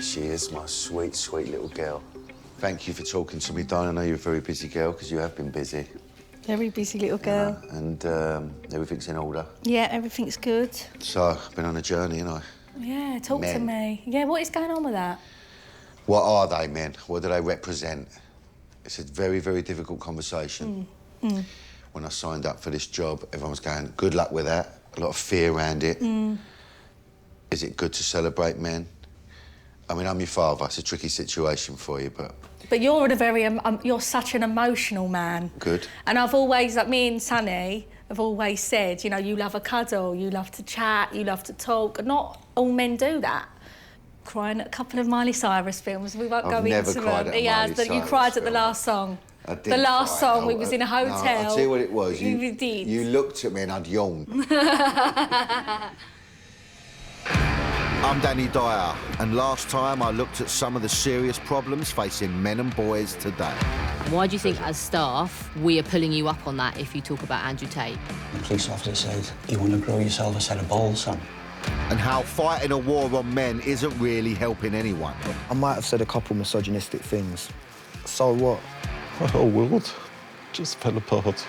she is, my sweet, sweet little girl. Thank you for talking to me, Diane. I know you're a very busy girl, because you have been busy. Very busy little girl. And everything's in order. Yeah, everything's good. So, I've been on a journey, haven't I? Yeah, talk to me. Yeah, what is going on with that? What are they, men? What do they represent? It's a very, very difficult conversation. When I signed up for this job, everyone was going, good luck with that. A lot of fear around it. Is it good to celebrate men? I mean, I'm your father. It's a tricky situation for you, but... But you're you're such an emotional man. Good. And I've always, like me and Sonny, have always said, you know, you love a cuddle, you love to chat, you love to talk. Not all men do that. Crying at a couple of Miley Cyrus films. We won't go into them. I've never cried at a Miley Cyrus You cried at the last song. I did. The last song, we was in a hotel. No, I'll tell you what it was. You did. You looked at me and I'd yawned. I'm Danny Dyer, and last time I looked at some of the serious problems facing men and boys today. Why do you think, as staff, we are pulling you up on that if you talk about Andrew Tate? The police officer said, you want to grow yourself a set of balls, son. And how fighting a war on men isn't really helping anyone. I might have said a couple misogynistic things. So what? The whole world just fell apart.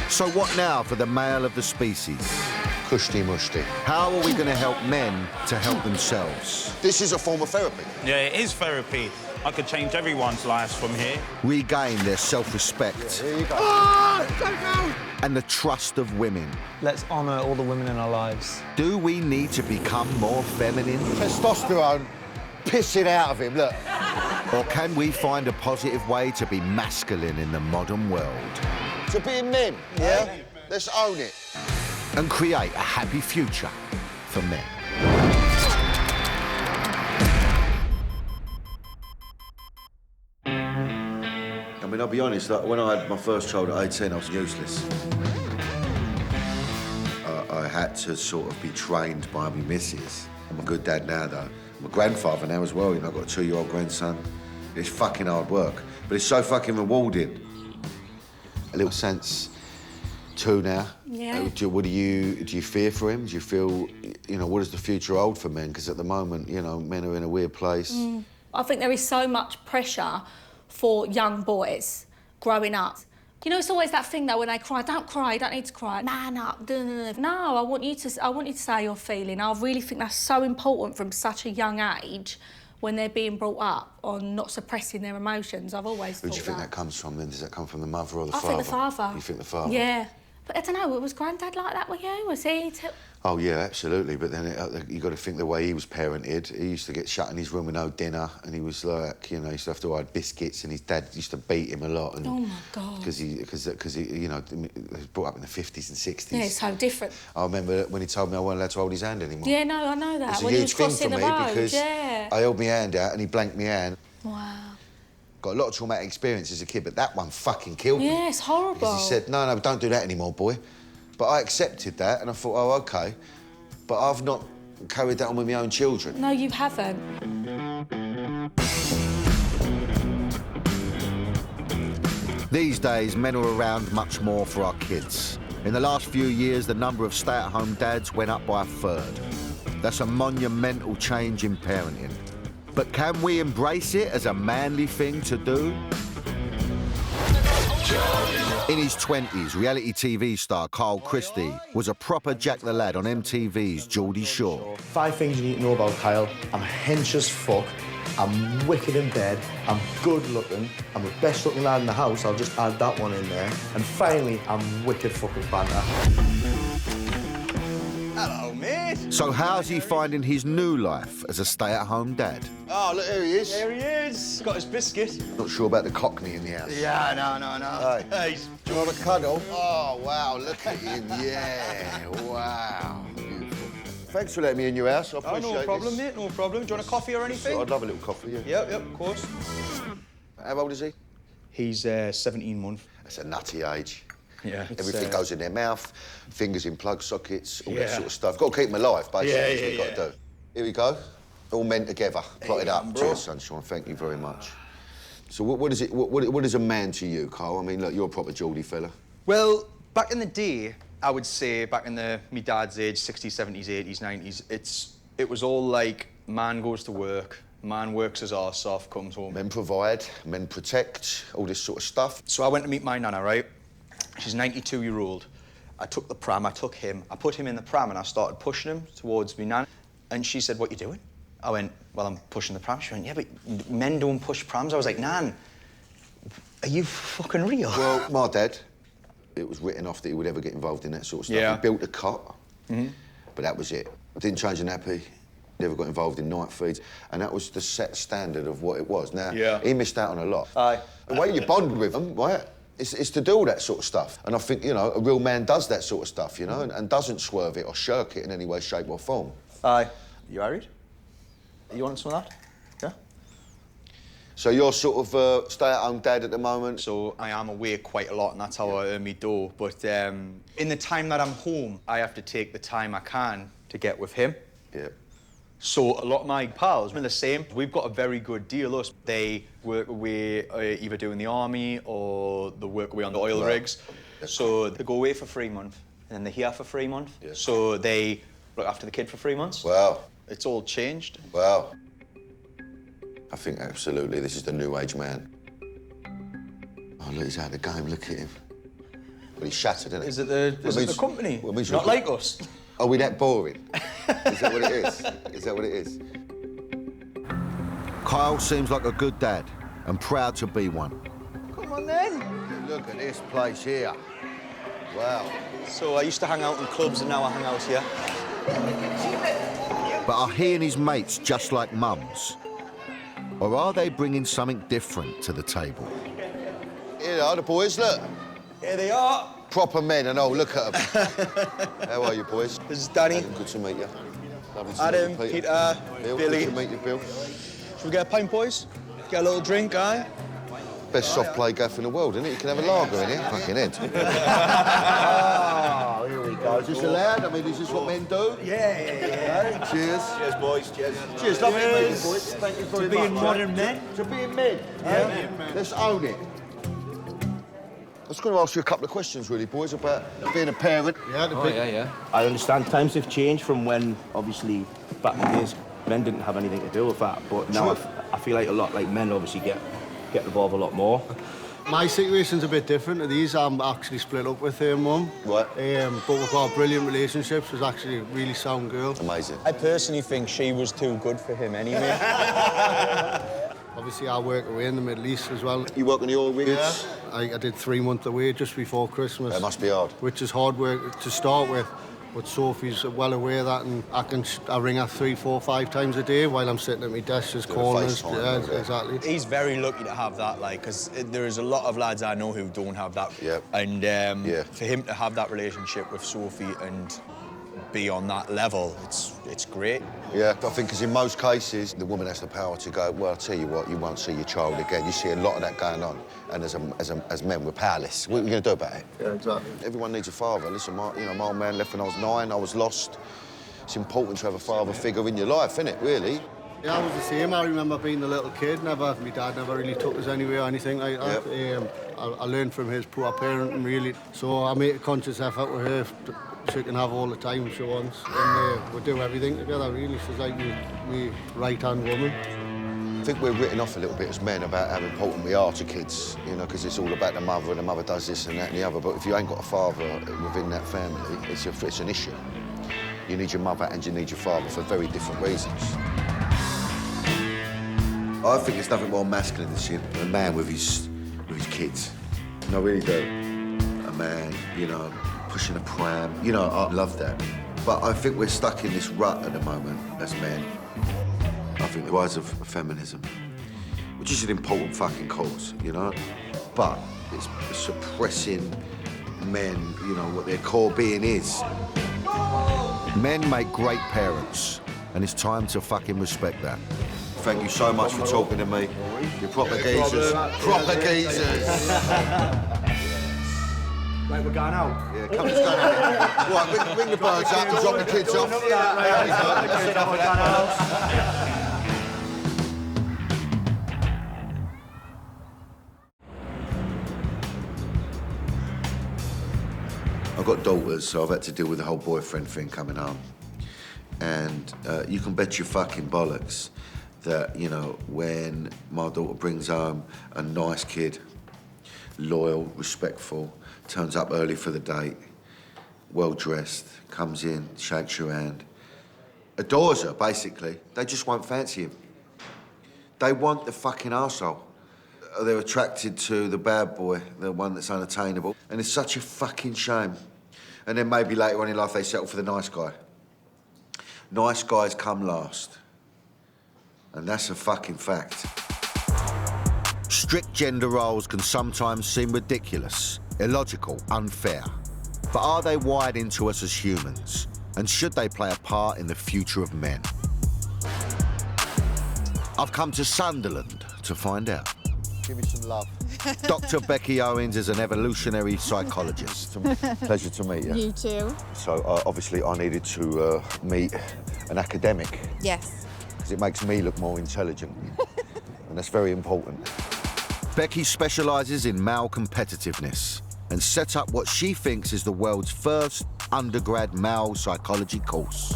So what now for the male of the species? Kushti mushti. How are we going to help men to help themselves? This is a form of therapy. Yeah, it is therapy. I could change everyone's lives from here. Regain their self-respect. There you go. Oh, and the trust of women. let's honour all the women in our lives. Do we need to become more feminine? Testosterone, piss it out of him, look. Or can we find a positive way to be masculine in the modern world? To be men, yeah? Let's own it. And create a happy future for men. I mean, I'll be honest, like, when I had my first child at 18, I was useless. I had to sort of be trained by my missus. I'm a good dad now, though. I'm a grandfather now as well, you know, I've got a 2-year-old grandson. It's fucking hard work, but it's so fucking rewarding. A little sense, 2 now. Yeah. Do you fear for him? Do you feel, you know, what does the future hold for men? Because at the moment, you know, men are in a weird place. I think there is so much pressure for young boys growing up. You know, it's always that thing though when they cry, don't cry, you don't need to cry, man up. No, I want you to say how you're feeling. I really think that's so important from such a young age when they're being brought up on not suppressing their emotions. I've always thought that. Who do you think that comes from then? Does that come from the mother or the father? I think the father. You think the father? Yeah. But I don't know, was Grandad like that with you? Was he? Oh, yeah, absolutely. But then you got to think the way he was parented. He used to get shut in his room with no dinner, and he was like, you know, he used to have to hide biscuits, and his dad used to beat him a lot. And oh my God. Because he, you know, he was brought up in the 50s and 60s. Yeah, it's so different. I remember when he told me I wasn't allowed to hold his hand anymore. Yeah, no, I know that. It's when a he huge was thing for crossing me the road, because yeah. I held my hand out and he blanked my hand. Wow. Got a lot of traumatic experience as a kid, but that one fucking killed me. Yeah, it's horrible. Because he said, no, don't do that anymore, boy. But I accepted that and I thought, oh, OK. But I've not carried that on with my own children. No, you haven't. These days, men are around much more for our kids. In the last few years, the number of stay-at-home dads went up by 1/3. That's a monumental change in parenting. But can we embrace it as a manly thing to do? In his 20s, reality TV star Carl Christie was a proper Jack the Lad on MTV's Geordie Shore. 5 things you need to know about Kyle. I'm hench as fuck. I'm wicked in bed. I'm good looking. I'm the best looking lad in the house. I'll just add that one in there. And finally, I'm wicked fucking banter. Hello, mate. So how's he finding his new life as a stay-at-home dad? Oh, look, here he is. There he is. Got his biscuit. Not sure about the cockney in the house. Yeah, no. Hey, do you want a cuddle? Oh, wow, look at him. Yeah, wow. Beautiful. Thanks for letting me in your house. I appreciate no problem, this. mate, no problem. Do you want a coffee or anything? I'd love a little coffee, yeah. Yep, of course. How old is he? He's 17 months. That's a nutty age. Yeah. Everything goes in their mouth, fingers in plug sockets, all that sort of stuff. Got to keep them alive, basically, is what you've got to do. Here we go. All men together, plotted up. Cheers, sunshine. Thank you very much. So what is a man to you, Carl? I mean, look, you're a proper Geordie fella. Well, back in the day, I would say, back in my dad's age, 60s, 70s, 80s, 90s, it's it was all like, man goes to work, man works his arse off, comes home. Men provide, men protect, all this sort of stuff. So I went to meet my nana, right? She's 92-year-old. I took the pram, I took him, I put him in the pram and I started pushing him towards me nan. And she said, what you doing? I went, well, I'm pushing the pram. She went, yeah, but men don't push prams. I was like, Nan, are you fucking real? Well, my dad, it was written off that he would ever get involved in that sort of stuff. Yeah. He built a cot, but that was it. Didn't change a nappy, never got involved in night feeds, and that was the set standard of what it was. Now, he missed out on a lot. Aye. The way you bond with them, right, it's to do all that sort of stuff. And I think, you know, a real man does that sort of stuff, you know, and doesn't swerve it or shirk it in any way, shape or form. Aye. You married? You want some of that? Yeah? So you're sort of stay-at-home dad at the moment? So I am away quite a lot, and that's how I earn me dough. But in the time that I'm home, I have to take the time I can to get with him. Yeah. So a lot of my pals are the same. We've got a very good deal. Us, they work away either doing the army or they work away on the oil rigs. So they go away for 3 months, and then they're here for 3 months. Yeah. So they look after the kid for 3 months. Wow. It's all changed. Wow. I think absolutely this is the new age man. Oh, look, he's out of the game, look at him. Well, he's shattered, isn't he? Is it the company? Well, means not like us. Are we that boring? Is that what it is? Is that what it is? Kyle seems like a good dad and proud to be one. Come on then. Look at this place here. Wow. So I used to hang out in clubs and now I hang out here. But are he and his mates just like mums? Or are they bringing something different to the table? Here they are, the boys, look. Here they are. Proper men and all, look at them. How are you, boys? This is Danny. Adam, good to meet you. Lovely to Adam, meet you, Peter, Bill, Billy. Good to meet you, Bill. Should we get a pint, boys? Get a little drink, aye? Best soft play gaff in the world, isn't it? You can have a lager in here. Fucking head. Oh, here we go. Is this allowed? I mean, is this what men do? Yeah. Cheers. Cheers, boys. Cheers. Cheers. Lovely to meet you, boys. Thank you very much. being modern men. To being men. Yeah. Let's own it. I was going to ask you a couple of questions, really, boys, about being a parent. Yeah. I understand times have changed from when, obviously, back in the days, men didn't have anything to do with that. But now I feel like a lot, like men obviously get involved a lot more. My situation's a bit different to these. I'm actually split up with her mum. Right. But we've got a brilliant relationship. She's actually a really sound girl. Amazing. I personally think she was too good for him anyway. Obviously, I work away in the Middle East as well. You work on the oil rigs? Yeah. I did 3 months away just before Christmas. That must be hard. Which is hard work to start with. But Sophie's well aware of that, and I ring her 3, 4, 5 times a day while I'm sitting at my desk, just corners. Yeah, exactly. He's very lucky to have that, like, because there's a lot of lads I know who don't have that. Yeah. And for him to have that relationship with Sophie and be on that level, it's great. Yeah, I think because in most cases, the woman has the power to go, well, I'll tell you what, you won't see your child again. You see a lot of that going on, and as men, we're powerless. What are we going to do about it? Yeah, exactly. Everyone needs a father. Listen, my old man left when I was 9, I was lost. It's important to have a father figure in your life, isn't it, really? Yeah, I was the same. I remember being a little kid. My dad never really took us anywhere or anything like that. Yep. I learned from his poor parenting, really. So I made a conscious effort with her. She can have all the time she wants, and we do everything together, really. She's like my right-hand woman. I think we're written off a little bit as men about how important we are to kids, you know, because it's all about the mother, and the mother does this and that and the other. But if you ain't got a father within that family, it's an issue. You need your mother and you need your father for very different reasons. I think there's nothing more masculine than seeing a man with his kids. I really do. A man, you know, pushing a pram. You know, I love that. But I think we're stuck in this rut at the moment as men. I think the rise of feminism, which is an important fucking cause, you know, but it's suppressing men, you know, what their core being is. Men make great parents, and it's time to fucking respect that. Thank you so much for talking to me. You're proper geezers. Proper geezers. Right, we're going out. Yeah, come on, let's go down here. Right, ring the birds up and drop the kids off. I've got daughters, so I've had to deal with the whole boyfriend thing coming home. And you can bet your fucking bollocks that, you know, when my daughter brings home a nice kid, loyal, respectful, turns up early for the date, well-dressed, comes in, shakes your hand, adores her, basically, they just won't fancy him. They want the fucking arsehole. They're attracted to the bad boy, the one that's unattainable, and it's such a fucking shame. And then maybe later on in life they settle for the nice guy. Nice guys come last. And that's a fucking fact. Strict gender roles can sometimes seem ridiculous, illogical, unfair. But are they wired into us as humans? And should they play a part in the future of men? I've come to Sunderland to find out. Give me some love. Dr. Becky Owens is an evolutionary psychologist. Pleasure to meet you. You too. So, obviously, I needed to meet an academic. Yes. Because it makes me look more intelligent. And that's very important. Becky specialises in male competitiveness and set up what she thinks is the world's first undergrad male psychology course.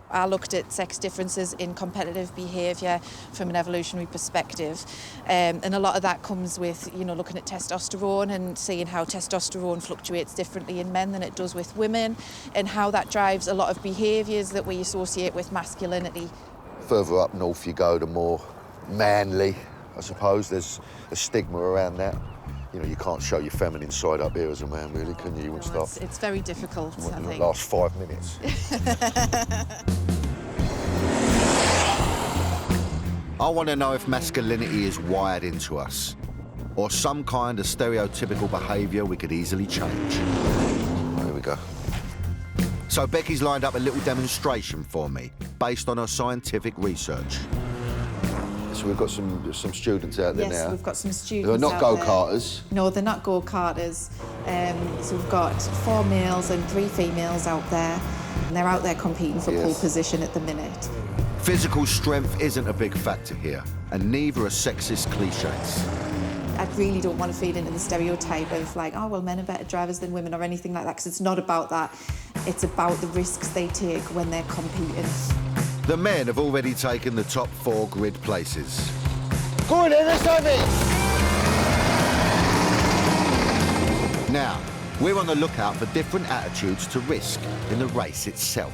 I looked at sex differences in competitive behaviour from an evolutionary perspective, and a lot of that comes with, you know, looking at testosterone and seeing how testosterone fluctuates differently in men than it does with women, and how that drives a lot of behaviours that we associate with masculinity. Further up north you go, the more manly, I suppose. There's a stigma around that. You know, you can't show your feminine side up here as a man, really, can you? You wouldn't stop. It's very difficult, I think. The last 5 minutes. I want to know if masculinity is wired into us, or some kind of stereotypical behaviour we could easily change. Here we go. So Becky's lined up a little demonstration for me, based on her scientific research. So we've got some students out there now. Yes, we've got some students. They're not go-karters. No, they're not go-karters. So we've got 4 males and 3 females out there, and they're out there competing for pole position at the minute. Physical strength isn't a big factor here, and neither are sexist cliches. I really don't want to feed into the stereotype of like, oh, well, men are better drivers than women or anything like that, because it's not about that. It's about the risks they take when they're competing. The men have already taken the top 4 grid places. Go on then, let's have it! Now, we're on the lookout for different attitudes to risk in the race itself.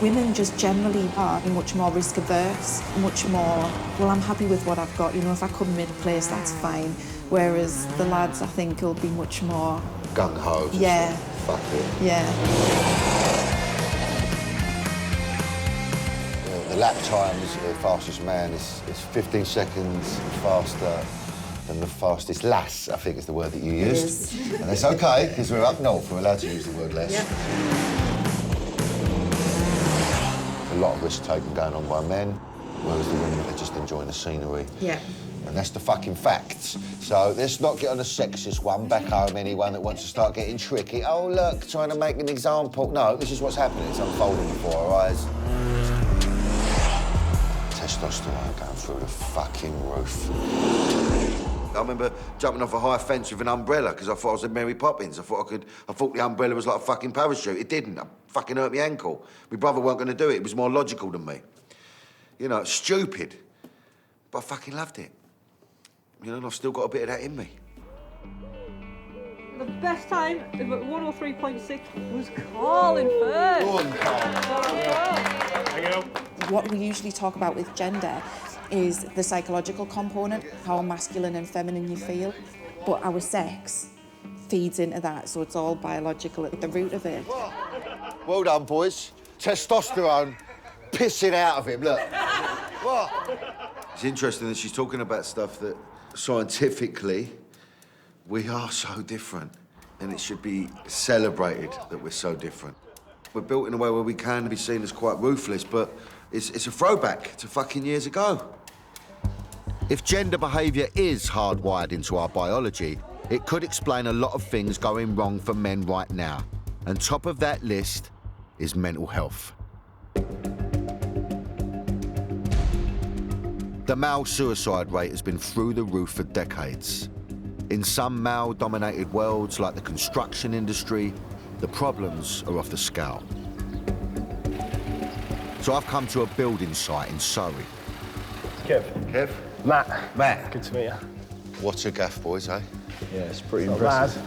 Women just generally are much more risk averse, much more, well, I'm happy with what I've got, you know, if I come mid-place, that's fine. Whereas the lads, I think, will be much more... gung-ho. Yeah. Fuck it. Yeah. The lap times, the fastest man is 15 seconds faster than the fastest lass, I think is the word that you used. And that's OK, because we're up north, we're allowed to use the word lass. Yep. A lot of risk-taking going on by men, whereas the women are just enjoying the scenery. Yeah. And that's the fucking facts. So let's not get on a sexist one back home, anyone that wants to start getting tricky. Oh, look, trying to make an example. No, this is what's happening. It's unfolding before our eyes. Testosterone going through the fucking roof. I remember jumping off a high fence with an umbrella because I thought I was a Mary Poppins. I thought the umbrella was like a fucking parachute. It didn't. I fucking hurt my ankle. My brother weren't going to do it. It was more logical than me. You know, it's stupid. But I fucking loved it. You know, and I've still got a bit of that in me. The best time at 103.6 was Colin first. Go on, Carl. Thank you. What we usually talk about with gender is the psychological component, how masculine and feminine you feel. But our sex feeds into that, so it's all biological at the root of it. Well done, boys. Testosterone pissing out of him, look. What? It's interesting that she's talking about stuff that scientifically we are so different, and it should be celebrated that we're so different. We're built in a way where we can be seen as quite ruthless, but it's a throwback to fucking years ago. If gender behaviour is hardwired into our biology, it could explain a lot of things going wrong for men right now. And top of that list is mental health. The male suicide rate has been through the roof for decades. In some male-dominated worlds like the construction industry, the problems are off the scale. So I've come to a building site in Surrey. Kev. Kev? Matt. Good to meet you. What's a gaff, boys, eh? Yeah, it's pretty impressive.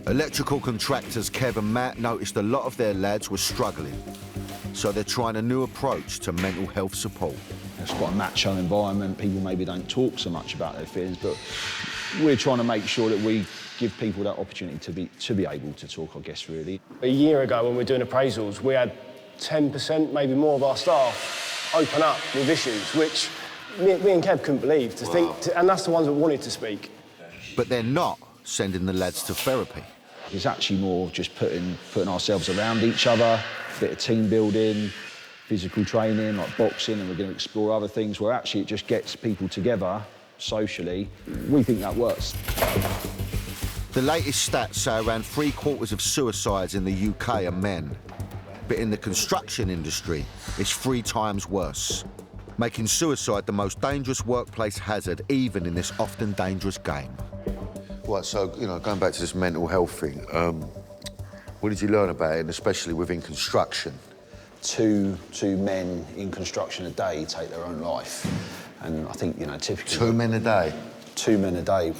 Electrical contractors Kev and Matt noticed a lot of their lads were struggling. So they're trying a new approach to mental health support. It's quite a macho environment. People maybe don't talk so much about their feelings, but we're trying to make sure that we give people that opportunity to be able to talk, I guess, really. A year ago, when we were doing appraisals, we had 10%, maybe more of our staff open up with issues, which me and Kev couldn't believe to think, and that's the ones that wanted to speak. But they're not sending the lads to therapy. It's actually more just putting ourselves around each other, a bit of team building, physical training, like boxing, and we're going to explore other things where actually it just gets people together socially. We think that works. The latest stats say around 3/4 of suicides in the UK are men. But in the construction industry, it's 3 times worse, making suicide the most dangerous workplace hazard, even in this often dangerous game. Right, so, you know, going back to this mental health thing, what did you learn about it, and especially within construction? Two men in construction a day take their own life. And I think, you know, typically... 2 men a day? 2 men a day.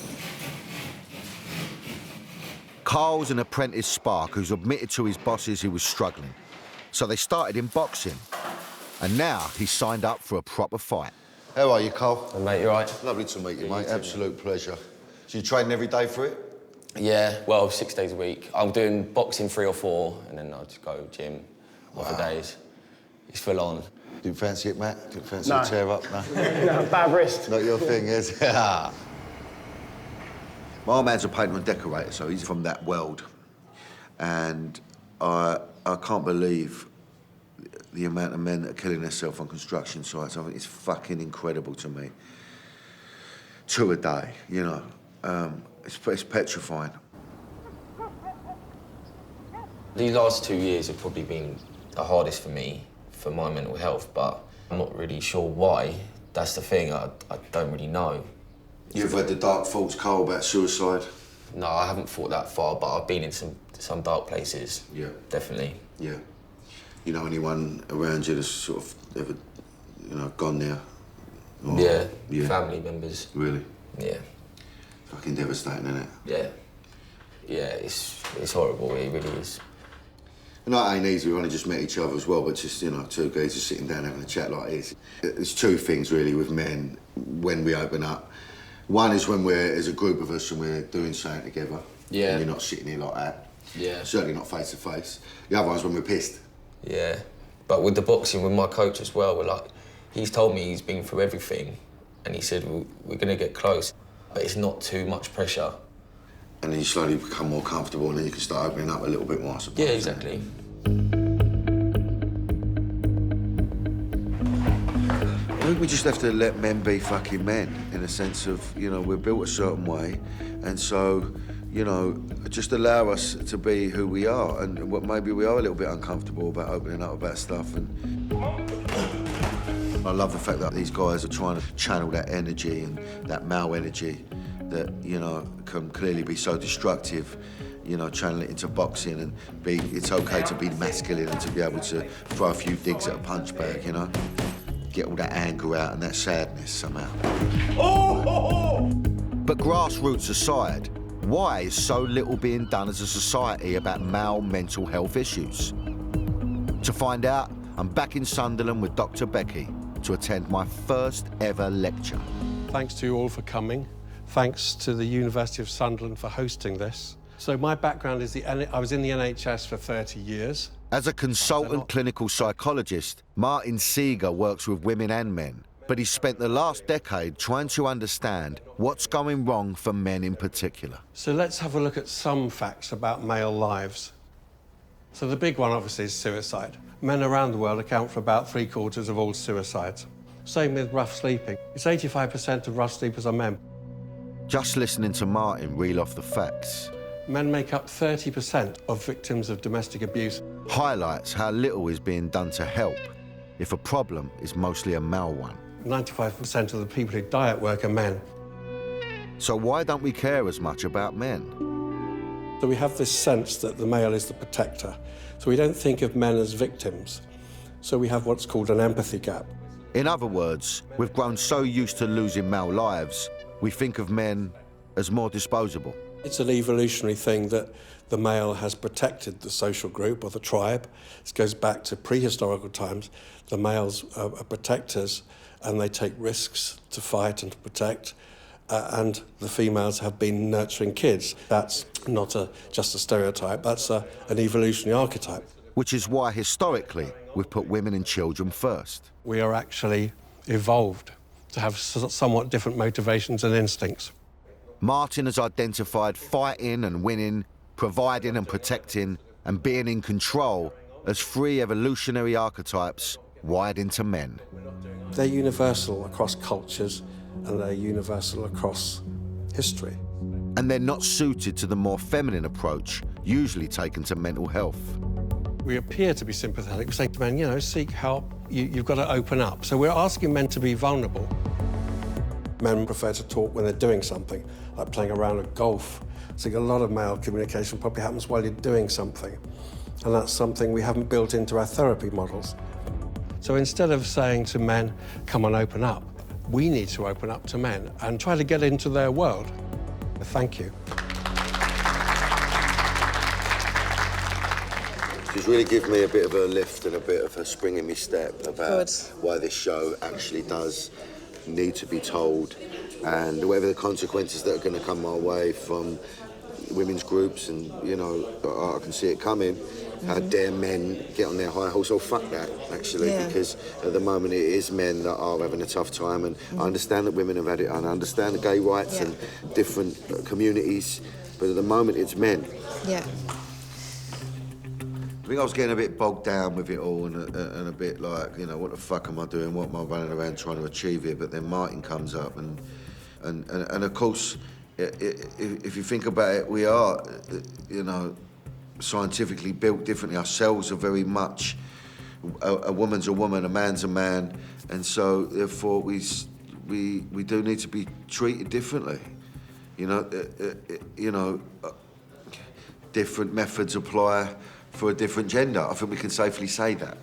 Carl's an apprentice spark who's admitted to his bosses he was struggling. So they started in boxing. And now he's signed up for a proper fight. How are you, Carl? Hey, mate, you all right? Lovely to meet you, mate. Absolute pleasure. So you training every day for it? Yeah, well, 6 days a week. I'm doing boxing 3 or 4, and then I'll just go gym other days. It's full on. Didn't fancy it, Matt? Didn't fancy No. a tear up? No? No, bad wrist. Not your thing, is it? My man's a painter and decorator, so he's from that world. And I can't believe the amount of men that are killing themselves on construction sites. I think it's fucking incredible to me. 2 a day, you know. It's petrifying. These last 2 years have probably been the hardest for me, for my mental health, but I'm not really sure why. That's the thing, I don't really know. You've had the dark thoughts, Carl, about suicide? No, I haven't thought that far, but I've been in some dark places. Yeah. Definitely. Yeah. You know anyone around you that's sort of ever, you know, gone there? Or, yeah, family members. Really? Yeah. Fucking devastating, isn't it? Yeah. Yeah, it's horrible, it really is. And that ain't easy, we've only just met each other as well, but just, you know, 2 guys just sitting down having a chat like this. There's 2 things, really, with men when we open up. One is when we're, as a group of us, and we're doing something together. Yeah. And you're not sitting here like that. Yeah. Certainly not face to face. The other one's when we're pissed. Yeah. But with the boxing, with my coach as well, we're like, he's told me he's been through everything, and he said, we're gonna get close, but it's not too much pressure. And then you slowly become more comfortable, and then you can start opening up a little bit more, I suppose. Yeah, exactly. I think we just have to let men be fucking men, in a sense of, you know, we're built a certain way, and so, you know, just allow us to be who we are, and what maybe we are a little bit uncomfortable about opening up about stuff. And I love the fact that these guys are trying to channel that energy and that male energy that, you know, can clearly be so destructive, you know, channel it into boxing and it's okay to be masculine and to be able to throw a few digs at a punch bag, you know? Get all that anger out and that sadness somehow. But grassroots aside, why is so little being done as a society about male mental health issues? To find out, I'm back in Sunderland with Dr. Becky to attend my first ever lecture. Thanks to you all for coming. Thanks to the University of Sunderland for hosting this. So my background is I was in the NHS for 30 years. As a consultant clinical psychologist, Martin Seeger works with women and men, but he's spent the last decade trying to understand what's going wrong for men in particular. So let's have a look at some facts about male lives. So the big one, obviously, is suicide. Men around the world account for about 3/4 of all suicides. Same with rough sleeping. It's 85% of rough sleepers are men. Just listening to Martin reel off the facts Men make up 30% of victims of domestic abuse. highlights how little is being done to help if a problem is mostly a male one. 95% of the people who die at work are men. So why don't we care as much about men? So we have this sense that the male is the protector. So we don't think of men as victims. So we have what's called an empathy gap. In other words, we've grown so used to losing male lives, we think of men as more disposable. It's an evolutionary thing that the male has protected the social group or the tribe. This goes back to prehistorical times. The males are protectors and they take risks to fight and to protect. And the females have been nurturing kids. That's not just a stereotype, that's an evolutionary archetype. Which is why, historically, we've put women and children first. We are actually evolved to have somewhat different motivations and instincts. Martin has identified fighting and winning, providing and protecting, and being in control as 3 evolutionary archetypes wired into men. They're universal across cultures and they're universal across history. And they're not suited to the more feminine approach usually taken to mental health. We appear to be sympathetic. We're saying to men, you know, seek help, you've got to open up. So we're asking men to be vulnerable. Men prefer to talk when they're doing something, like playing around at golf. So a lot of male communication probably happens while you're doing something. And that's something we haven't built into our therapy models. So instead of saying to men, come on, open up, we need to open up to men and try to get into their world. Thank you. She's really given me a bit of a lift and a bit of a spring in my step about why this show actually does need to be told, and whatever the consequences that are going to come our way from women's groups, and, you know, I can see it coming. How dare men get on their high horse? Oh, fuck that, actually, because at the moment it is men that are having a tough time, and I understand that women have had it, and I understand the gay rights and different communities, but at the moment it's men. Yeah. I think I was getting a bit bogged down with it all and a bit like, you know, what the fuck am I doing? What am I running around trying to achieve here? But then Martin comes up and of course, if you think about it, we are, you know, scientifically built differently. Our cells are very much, a woman's a woman, a man's a man, and so therefore we do need to be treated differently. You know, different methods apply for a different gender. I think we can safely say that.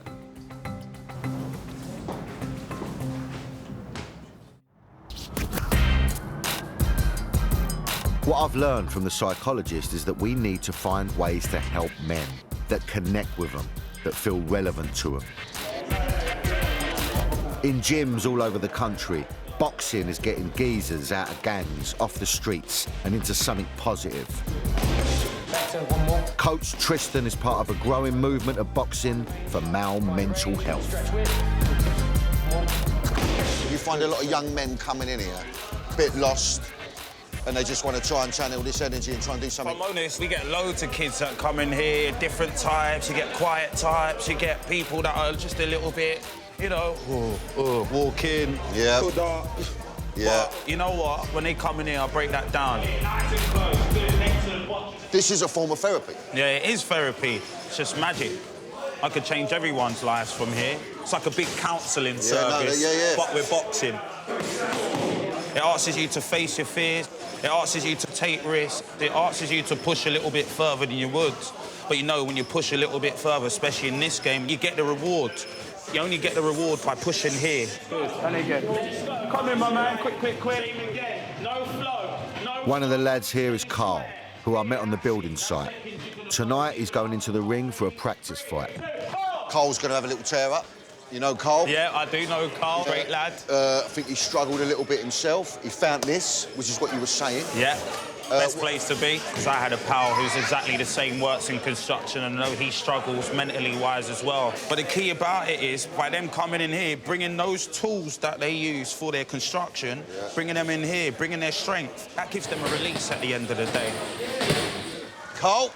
What I've learned from the psychologist is that we need to find ways to help men that connect with them, that feel relevant to them. In gyms all over the country, boxing is getting geezers out of gangs, off the streets, and into something positive. Coach Tristan is part of a growing movement of boxing for male mental health. You find a lot of young men coming in here, a bit lost, and they just want to try and channel this energy and try and do something. If I'm honest, we get loads of kids that come in here, different types. You get quiet types, you get people that are just a little bit, you know, walk in, yeah. But you know what? When they come in here, I break that down. This is a form of therapy. Yeah, it is therapy. It's just magic. I could change everyone's lives from here. It's like a big counselling service, but with boxing. It asks you to face your fears. It asks you to take risks. It asks you to push a little bit further than you would. But you know, when you push a little bit further, especially in this game, you get the reward. You only get the reward by pushing here. Good, and again. Come in, my man, quick. No flow, One of the lads here is Carl, who I met on the building site. Tonight, he's going into the ring for a practice fight. Carl's going to have a little tear up. You know Carl? Yeah, I do know Carl. Great lad. I think he struggled a little bit himself. He found this, which is what you were saying. Yeah. Best place to be, because I had a pal who's exactly the same, works in construction, and I know he struggles mentally-wise as well. But the key about it is, by them coming in here, bringing those tools that they use for their construction, bringing them in here, bringing their strength, that gives them a release at the end of the day. Carl?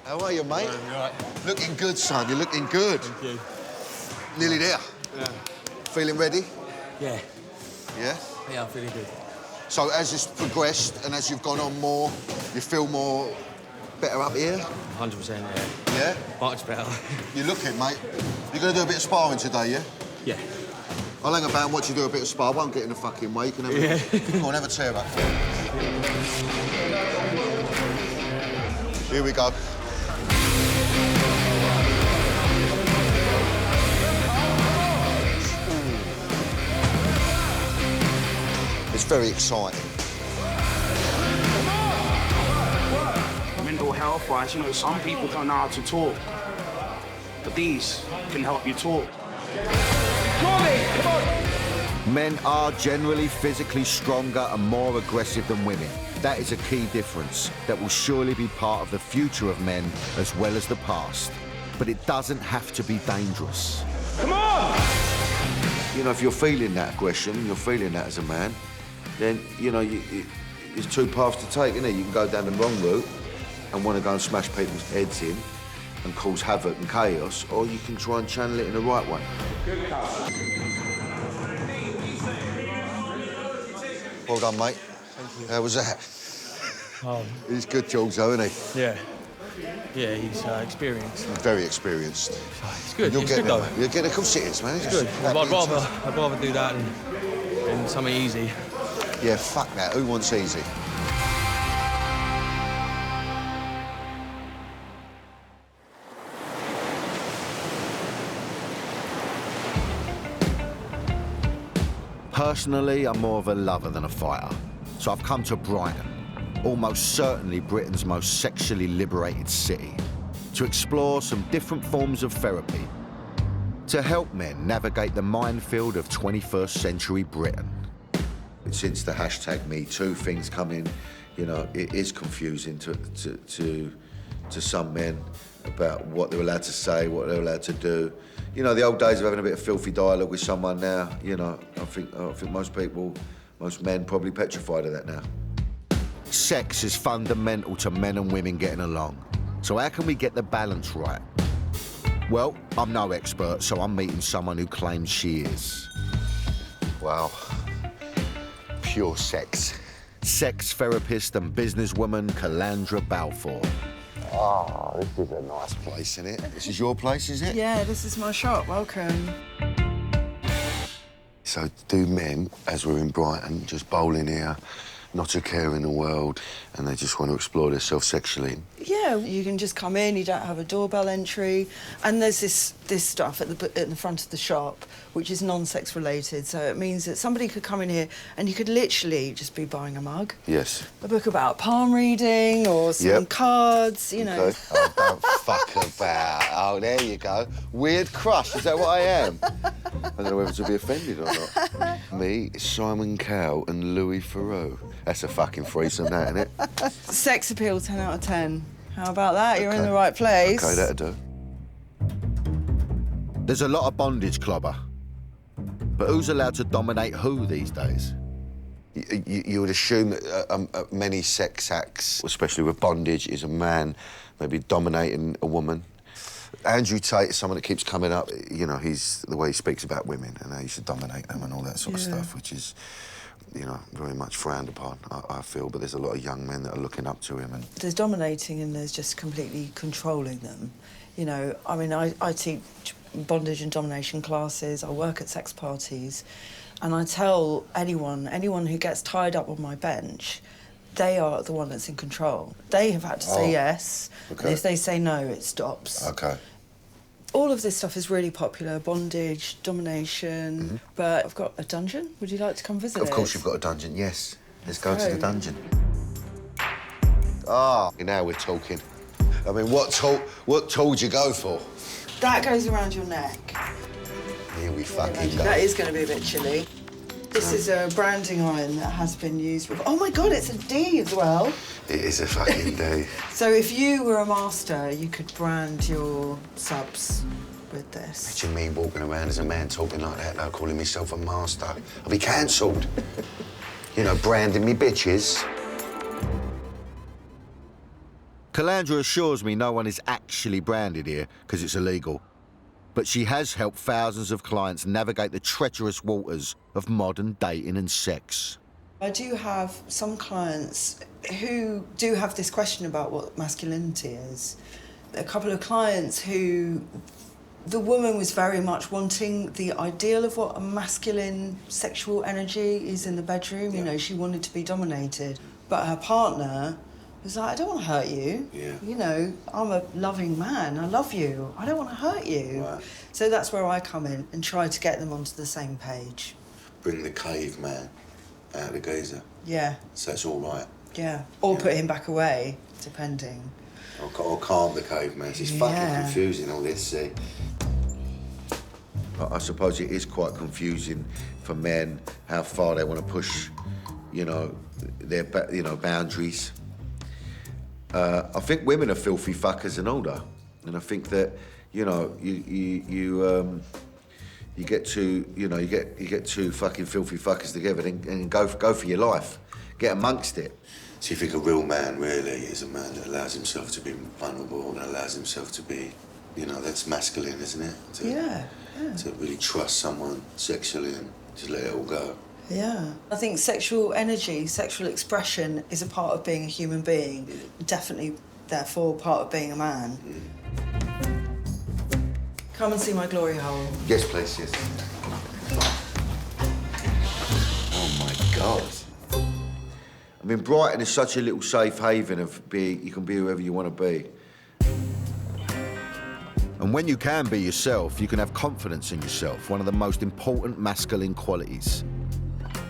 How are you, mate? You're right. Looking good, son. You're looking good. Thank you. Nearly there. Yeah. Feeling ready? Yeah. Yeah? Yeah, I'm feeling good. So as it's progressed and as you've gone on more, you feel more better up here? 100%, yeah. Yeah? Much better. You're looking, mate. You're going to do a bit of sparring today, yeah? Yeah. I'll hang about and watch you do a bit of spar. I won't get in the fucking way. You can have Go on, have a tear up. Here we go. it's very exciting. Mental health-wise, you know, some people don't know how to talk, but these can help you talk. Men are generally physically stronger and more aggressive than women. That is a key difference that will surely be part of the future of men as well as the past. But it doesn't have to be dangerous. Come on! You know, if you're feeling that aggression, you're feeling that as a man, then, you know, there's two paths to take, isn't it? You can go down the wrong route and want to go and smash people's heads in and cause havoc and chaos, or you can try and channel it in the right way. Good cow. Well done, mate. Thank you. How was that? Oh. He's good, Jules, though, isn't he? Yeah. Yeah, he's experienced. Very experienced. It's good. You'll It's get good, there, though. mate. You'll get a cool sittings, man. It's good. I'd rather do that than something easy. Yeah, fuck that. Who wants easy? Personally, I'm more of a lover than a fighter. So I've come to Brighton, almost certainly Britain's most sexually liberated city, to explore some different forms of therapy to help men navigate the minefield of 21st century Britain. Since the hashtag #MeToo thing's come in, you know, it is confusing to some men about what they're allowed to say, what they're allowed to do. You know, the old days of having a bit of filthy dialogue with someone now, you know, I think most men probably petrified of that now. Sex is fundamental to men and women getting along. So how can we get the balance right? Well, I'm no expert, so I'm meeting someone who claims she is. Wow. Pure sex. Sex therapist and businesswoman Calandra Balfour. Oh, this is a nice place, isn't it? This is your place, is it? Yeah, this is my shop. Welcome. So do men, as we're in Brighton, just bowl in here, not a care in the world, and they just want to explore themselves sexually? Yeah, you can just come in, you don't have a doorbell entry, and there's this stuff at the front of the shop which is non-sex related, so it means that somebody could come in here and you could literally just be buying a mug. Yes. A book about palm reading or some cards, you know. Okay. Oh, don't fuck about. Oh, there you go. Weird crush, is that what I am? I don't know whether to be offended or not. Me, Simon Cowell and Louis Theroux. That's a fucking threesome, that, isn't it? Sex appeal, 10 out of 10. How about that? You're in the right place. OK, that'll do. There's a lot of bondage, clobber. But who's allowed to dominate who these days? You would assume that many sex acts, especially with bondage, is a man maybe dominating a woman. Andrew Tate is someone that keeps coming up. You know, the way he speaks about women and how he should dominate them and all that sort of stuff, which is, you know, very much frowned upon, I feel. But there's a lot of young men that are looking up to him. And there's dominating and there's just completely controlling them. You know, I mean, I teach bondage and domination classes, I work at sex parties, and I tell anyone who gets tied up on my bench, they are the one that's in control. They have had to say yes, and if they say no, it stops. OK. All of this stuff is really popular, bondage, domination, but I've got a dungeon. Would you like to come visit it? Of course you've got a dungeon, yes. Let's go to the dungeon. Ah, now we're talking. I mean, what tool do you go for? That goes around your neck. Here we fucking go. That is going to be a bit chilly. This is a branding iron that has been used before. Oh my God, it's a D as well. It is a fucking D. So if you were a master, you could brand your subs with this. Imagine me walking around as a man talking like that, though, calling myself a master. I'll be cancelled. You know, branding me bitches. Calandra assures me no one is actually branded here because it's illegal. But she has helped thousands of clients navigate the treacherous waters of modern dating and sex. I do have some clients who do have this question about what masculinity is. A couple of clients who the woman was very much wanting the ideal of what a masculine sexual energy is in the bedroom. You know, she wanted to be dominated. But her partner was like, I don't want to hurt you. Yeah. You know, I'm a loving man. I love you. I don't want to hurt you. Right. So that's where I come in and try to get them onto the same page. Bring the caveman out of the geezer. Yeah. So it's all right. Yeah. Or put him back away, depending. Or calm the caveman. It's fucking confusing, all this, see. I suppose it is quite confusing for men how far they want to push, you know, their boundaries. I think women are filthy fuckers and all that, and I think that, you know, you get two, you know, you get two fucking filthy fuckers together and go for your life, get amongst it. So you think a real man really is a man that allows himself to be vulnerable and allows himself to be, you know, that's masculine, isn't it? To really trust someone sexually and just let it all go. Yeah. I think sexual energy, sexual expression is a part of being a human being. Definitely, therefore, part of being a man. Come and see my glory hole. Yes, please, yes. Oh, my God. I mean, Brighton is such a little safe haven of you can be whoever you want to be. And when you can be yourself, you can have confidence in yourself, one of the most important masculine qualities.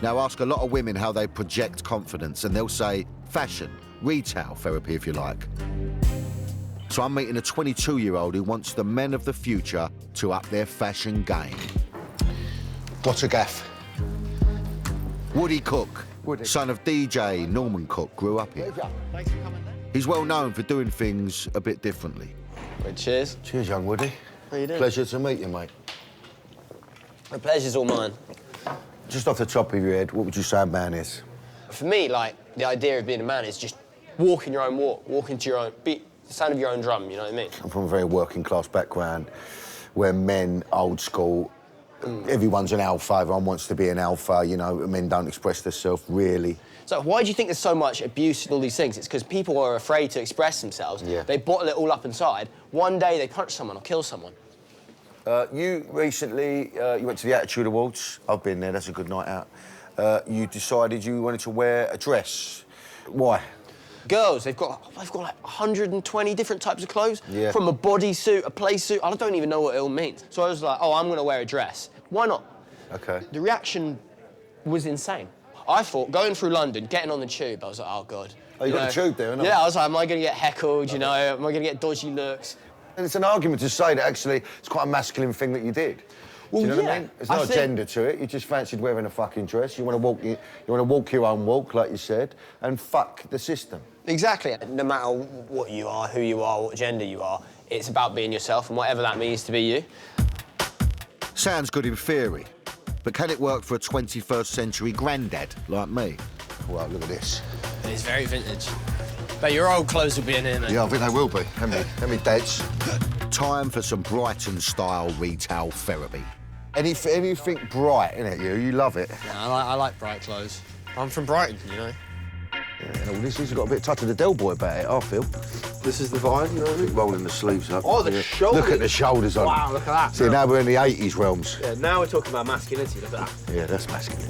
Now, ask a lot of women how they project confidence, and they'll say fashion, retail therapy, if you like. So I'm meeting a 22-year-old who wants the men of the future to up their fashion game. What's a gaff? Woody Cook, son of DJ Norman Cook, grew up here. He's well known for doing things a bit differently. Right, cheers. Cheers, young Woody. How you doing? Pleasure to meet you, mate. The pleasure's all mine. Just off the top of your head, what would you say a man is? For me, like, the idea of being a man is just walking your own walk, walking to your own beat, the sound of your own drum, you know what I mean? I'm from a very working-class background where men, old school, everyone's an alpha, everyone wants to be an alpha, you know, men don't express themselves really. So why do you think there's so much abuse and all these things? It's because people are afraid to express themselves. Yeah. They bottle it all up inside. One day they punch someone or kill someone. You recently, you went to the Attitude Awards. I've been there, that's a good night out. You decided you wanted to wear a dress. Why? Girls, they've got like 120 different types of clothes. Yeah. From a bodysuit, a play suit, I don't even know what it all means. So I was like, oh, I'm gonna wear a dress. Why not? Okay. The reaction was insane. I thought, going through London, getting on the tube, I was like, oh, God. Oh, you got the tube there, haven't you? Yeah, I was like, am I gonna get heckled, you know? Am I gonna get dodgy looks? And it's an argument to say that actually it's quite a masculine thing that you did. Well, do you know yeah, what I mean? There's no gender to it. You just fancied wearing a fucking dress. You want to walk your own walk, like you said, and fuck the system. Exactly. No matter what you are, who you are, what gender you are, it's about being yourself and whatever that means to be you. Sounds good in theory, but can it work for a 21st century granddad like me? Well, look at this. It's very vintage. But your old clothes will be in here, mate. Yeah, I think they will be. How many dads? Time for some Brighton-style retail therapy. Anything bright, innit, you? You love it. Yeah, I like bright clothes. I'm from Brighton, you know. Yeah, and all this has got a bit of touch of the Del Boy about it, I feel. This is the vibe, you know what I mean? Rolling the sleeves up. Oh, the shoulders. Look at the shoulders on. Wow, look at that. See, now we're in the 80s realms. Yeah, now we're talking about masculinity, look at that. Yeah, that's masculine.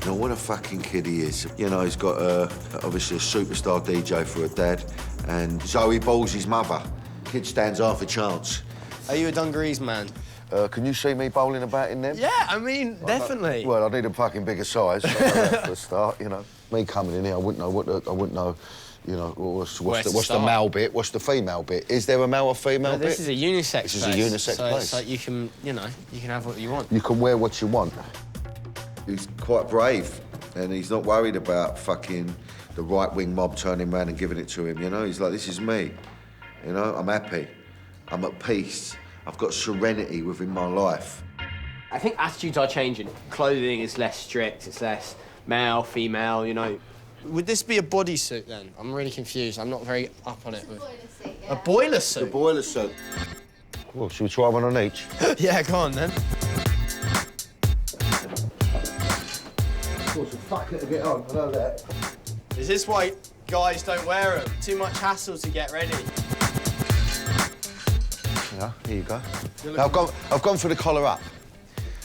You know, what a fucking kid he is. You know, he's got, obviously, a superstar DJ for a dad, and Zoe balls his mother. Kid stands half a chance. Are you a dungarees man? Can you see me bowling about in them? Yeah, I mean, definitely. Well, I need a fucking bigger size for a start, you know. Me coming in here, I wouldn't know, you know, what's the male bit, what's the female bit? Is there a male or female bit? This is a unisex This is a unisex place. So it's like you can, you know, you can have what you want. You can wear what you want. He's quite brave, and he's not worried about fucking the right-wing mob turning around and giving it to him, you know? He's like, this is me, you know? I'm happy, I'm at peace. I've got serenity within my life. I think attitudes are changing. Clothing is less strict, it's less male, female, you know. Would this be a bodysuit then? I'm really confused. I'm not very up on it. A boiler suit? A boiler suit. Well, should we try one on each? Yeah, go on then. What's a fucker to get on? I know that. Is this why guys don't wear them? Too much hassle to get ready. Yeah, here you go. Now, I've gone for the collar up,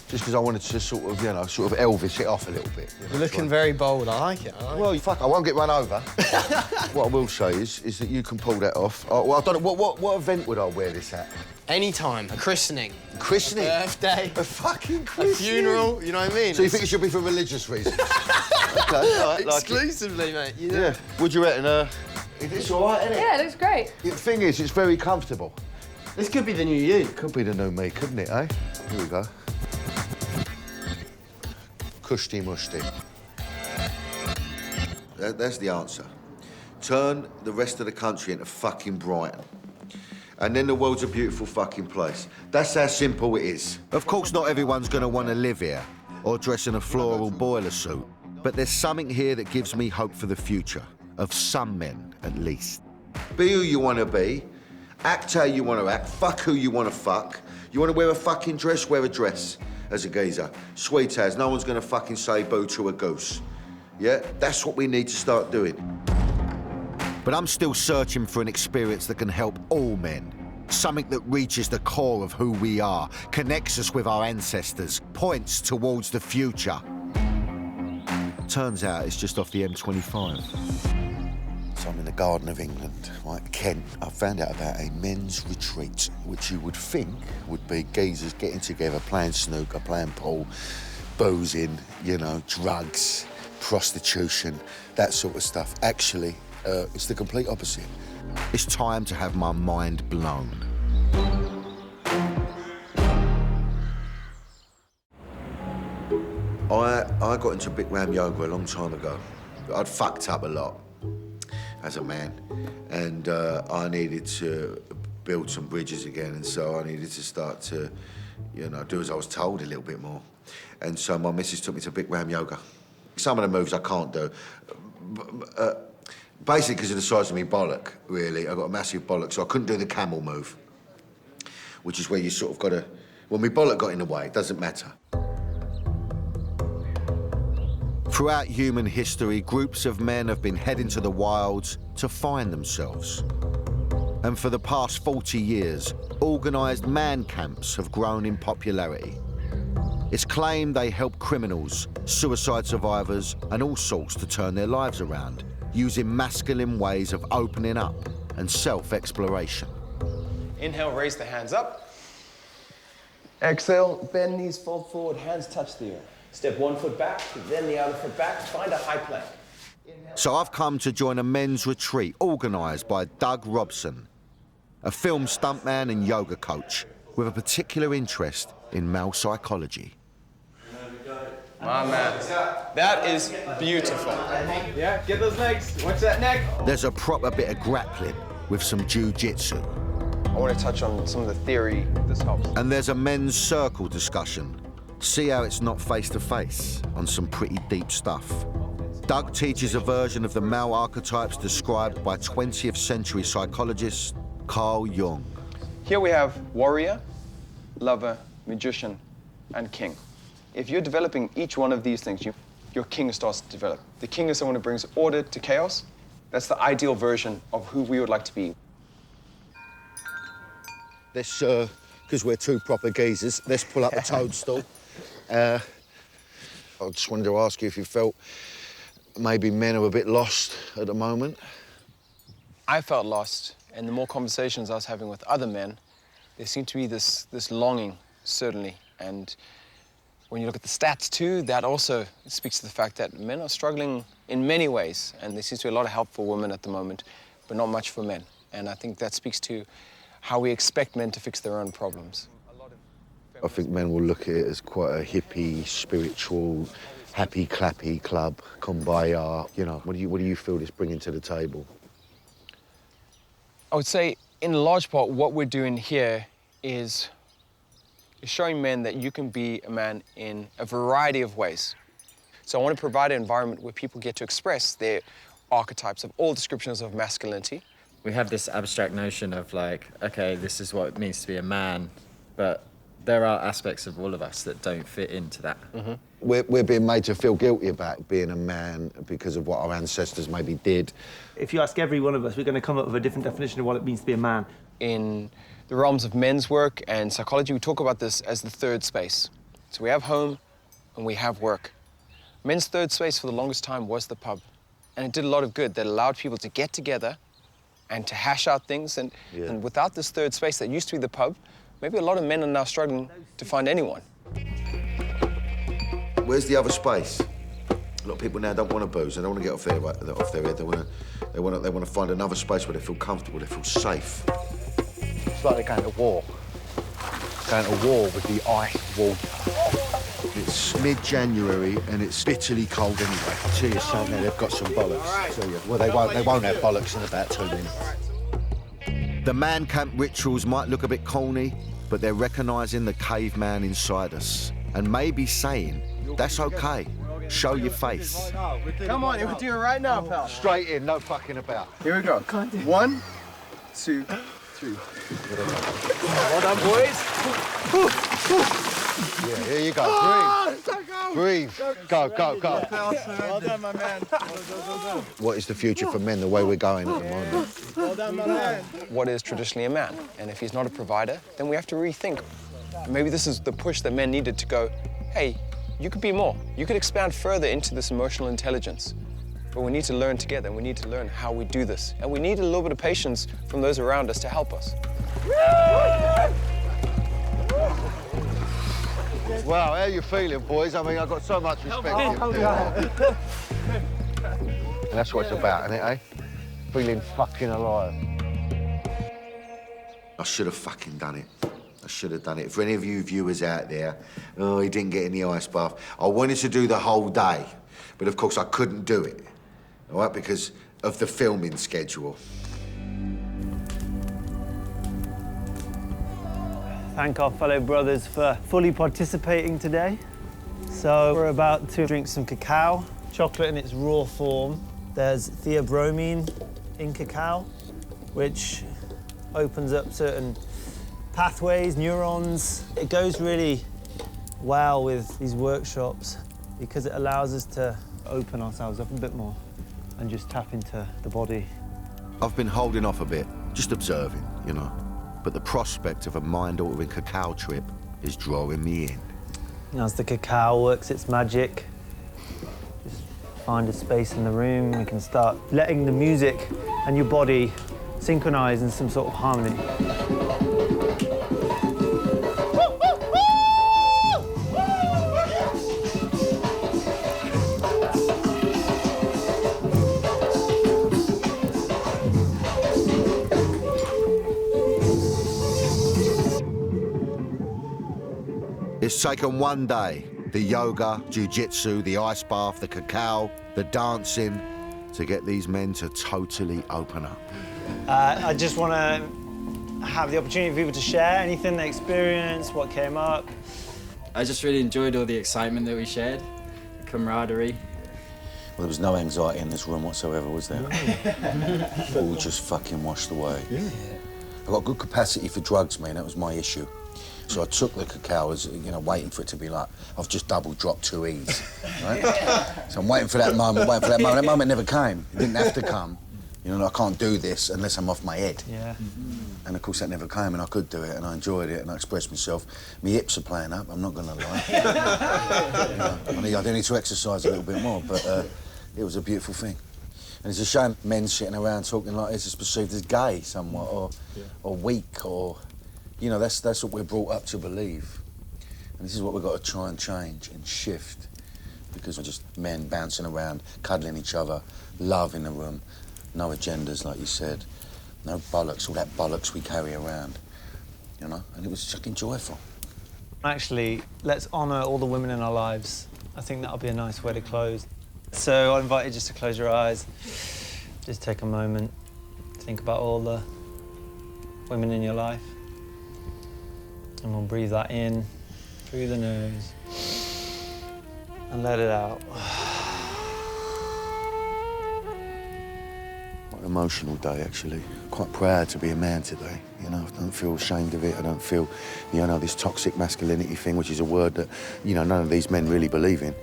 just because I wanted to sort of, you know, sort of Elvis it off a little bit. You know, You're looking very bold. I like it. Well, fuck, I won't get run over. What I will say is that you can pull that off. Well, I don't know, what event would I wear this at? Any time. A christening. Christening? A birthday. A fucking christening? A funeral, you know what I mean? So you think it should be for religious reasons? OK, all right, exclusively, mate. You know? Yeah. What do you reckon? It's all right, isn't it? Yeah, it looks great. The thing is, it's very comfortable. This could be the new you. Could be the new me, couldn't it, eh? Here we go. Kushti mushti. That's the answer. Turn the rest of the country into fucking Brighton. And then the world's a beautiful fucking place. That's how simple it is. Of course, not everyone's going to want to live here or dress in a floral boiler suit. But there's something here that gives me hope for the future. Of some men, at least. Be who you want to be. Act how you want to act. Fuck who you want to fuck. You want to wear a fucking dress? Wear a dress. As a geezer. Sweet as. No one's going to fucking say boo to a goose. Yeah? That's what we need to start doing. But I'm still searching for an experience that can help all men. Something that reaches the core of who we are, connects us with our ancestors, points towards the future. Turns out it's just off the M25. So I'm in the Garden of England, right, Kent. I found out about a men's retreat, which you would think would be geezers getting together, playing snooker, playing pool, boozing, you know, drugs, prostitution, that sort of stuff. Actually, it's the complete opposite. It's time to have my mind blown. I got into Bikram yoga a long time ago. I'd fucked up a lot as a man, and I needed to build some bridges again, and so I needed to start to, you know, do as I was told a little bit more. And so my missus took me to Bikram yoga. Some of the moves I can't do. Basically because of the size of my bollock, really. I got a massive bollock, so I couldn't do the camel move, which is where you sort of got to... Well, my bollock got in the way, it doesn't matter. Throughout human history, groups of men have been heading to the wilds to find themselves. And for the past 40 years, organised man camps have grown in popularity. It's claimed they help criminals, suicide survivors, and all sorts to turn their lives around, using masculine ways of opening up and self-exploration. Inhale, raise the hands up. Exhale, bend knees, fold forward, hands touch the earth. Step 1 foot back, then the other foot back, find a high plank. So I've come to join a men's retreat organised by Doug Robson, a film stuntman and yoga coach with a particular interest in male psychology. My man, that is beautiful. Yeah, get those legs, watch that neck. There's a proper bit of grappling with some jiu-jitsu. I want to touch on some of the theory this helps. And there's a men's circle discussion. See how it's not face-to-face on some pretty deep stuff. Doug teaches a version of the male archetypes described by 20th century psychologist Carl Jung. Here we have warrior, lover, magician, and king. If you're developing each one of these things, your king starts to develop. The king is someone who brings order to chaos. That's the ideal version of who we would like to be. Let's, because we're two proper geezers, let's pull up the toadstool. I just wanted to ask you if you felt maybe men are a bit lost at the moment. I felt lost, and the more conversations I was having with other men, there seemed to be this longing, certainly. And when you look at the stats too, that also speaks to the fact that men are struggling in many ways, and there seems to be a lot of help for women at the moment, but not much for men. And I think that speaks to how we expect men to fix their own problems. I think men will look at it as quite a hippie, spiritual, happy, clappy club, kumbaya. You know, what do you feel this bringing to the table? I would say, in large part, what we're doing here is showing men that you can be a man in a variety of ways. So I want to provide an environment where people get to express their archetypes of all descriptions of masculinity. We have this abstract notion of like, okay, this is what it means to be a man, but there are aspects of all of us that don't fit into that. Mm-hmm. We're being made to feel guilty about being a man because of what our ancestors maybe did. If you ask every one of us, we're going to come up with a different definition of what it means to be a man. In the realms of men's work and psychology, we talk about this as the third space. So we have home and we have work. Men's third space for the longest time was the pub. And it did a lot of good. That allowed people to get together and to hash out things. And without this third space that used to be the pub, men were struggling in many ways. And there seems to be a lot of help for women at the moment, but not much for men. And I think that speaks to how we expect men to fix their own problems. Yeah. maybe a lot of men are now struggling to find anyone. Where's the other space? A lot of people now don't want to booze. They don't want to get off their head. They want to find another space where they feel comfortable, they feel safe. It's like they're going to war. Going to war with the ice wall. It's mid-January and it's bitterly cold anyway. I tell you something, they've got some bollocks. I tell you. Well, they won't have bollocks in about 2 minutes. The man camp rituals might look a bit corny, but they're recognising the caveman inside us and maybe saying, that's okay. Show your face. Come on, we'll do it right now, pal. Straight in, no fucking about. Here we go. 1, 2, 3. Well done, boys. Yeah, here you go. Breathe. Go. Well done, my man. What is the future for men, the way we're going at the moment? Well done, my man. What is traditionally a man? And if he's not a provider, then we have to rethink. Maybe this is the push that men needed to go, hey, you could be more. You could expand further into this emotional intelligence. But we need to learn together, and we need to learn how we do this. And we need a little bit of patience from those around us to help us. Wow, how you feeling, boys? I mean, I've got so much respect for you. And that's what it's about, isn't it, eh? Feeling fucking alive. I should have fucking done it. I should have done it. For any of you viewers out there, oh, he didn't get in the ice bath. I wanted to do the whole day, but of course I couldn't do it, all right, because of the filming schedule. Thank our fellow brothers for fully participating today. So we're about to drink some cacao, chocolate in its raw form. There's theobromine in cacao, which opens up certain pathways, neurons. It goes really well with these workshops because it allows us to open ourselves up a bit more and just tap into the body. I've been holding off a bit, just observing, you know. But the prospect of a mind-altering cacao trip is drawing me in. As the cacao works its magic, just find a space in the room. We can start letting the music and your body synchronize in some sort of harmony. It's taken one day, the yoga, jiu-jitsu, the ice bath, the cacao, the dancing, to get these men to totally open up. I just want to have the opportunity for people to share anything they experienced, what came up. I just really enjoyed all the excitement that we shared, the camaraderie. Well, there was no anxiety in this room whatsoever, was there? All just fucking washed away. Yeah. I got good capacity for drugs, man, that was my issue. So I took the cacao as, you know, waiting for it to be like, I've just double dropped 2 E's, right? So I'm waiting for that moment, That moment never came. It didn't have to come. You know, I can't do this unless I'm off my head. Yeah. And of course that never came, and I could do it, and I enjoyed it, and I expressed myself. My hips are playing up, I'm not gonna lie. You know, I do need to exercise a little bit more, but it was a beautiful thing. And it's a shame men sitting around talking like this is perceived as gay somewhat, or weak, or... You know, that's what we're brought up to believe. And this is what we've got to try and change and shift, because we're just men bouncing around, cuddling each other, love in the room, no agendas, like you said, no bollocks, all that bollocks we carry around, you know? And it was fucking joyful. Actually, let's honour all the women in our lives. I think that'll be a nice way to close. So I invite you just to close your eyes, just take a moment, think about all the women in your life. And we'll breathe that in through the nose and let it out. What an emotional day, actually. Quite proud to be a man today. You know, I don't feel ashamed of it. I don't feel, you know, this toxic masculinity thing, which is a word that, you know, none of these men really believe in.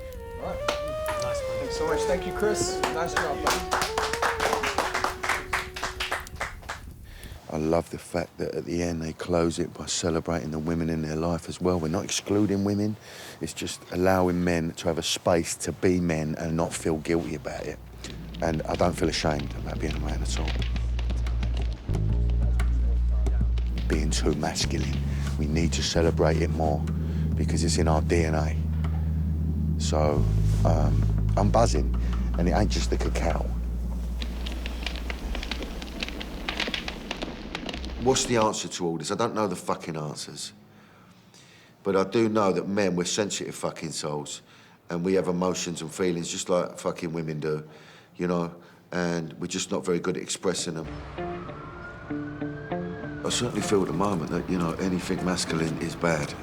Right. Nice, man. Thanks so much. Thank you, Chris. Nice job, man. I love the fact that at the end they close it by celebrating the women in their life as well. We're not excluding women, it's just allowing men to have a space to be men and not feel guilty about it. And I don't feel ashamed about being a man at all. Being too masculine We need to celebrate it more because it's in our DNA. So I'm buzzing, and it ain't just the cacao. What's the answer to all this? I don't know the fucking answers. But I do know that men, we're sensitive fucking souls, and we have emotions and feelings just like fucking women do, you know, and we're just not very good at expressing them. I certainly feel at the moment that, you know, anything masculine is bad.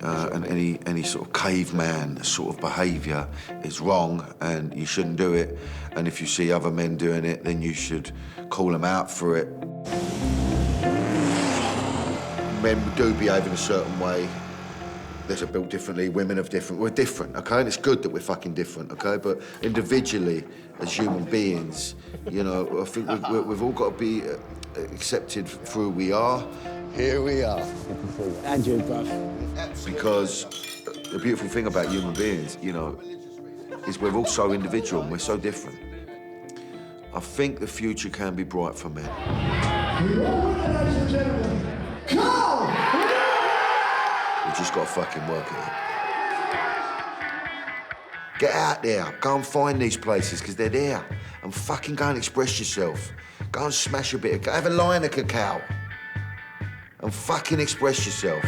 And any sort of caveman sort of behaviour is wrong and you shouldn't do it. And if you see other men doing it, then you should call them out for it. Men do behave in a certain way. They're built differently, women are different. We're different, okay? And it's good that we're fucking different, okay? But individually, as human beings, you know, I think we've all got to be accepted for who we are. Here we are. And you, bruv. Because the beautiful thing about human beings, you know, is we're all so individual and we're so different. I think the future can be bright for men. Ladies and gentlemen, go! We've just got to fucking work at it. Get out there, go and find these places, because they're there. And fucking go and express yourself. Go and smash a bit of, have a line of cacao. And fucking express yourself.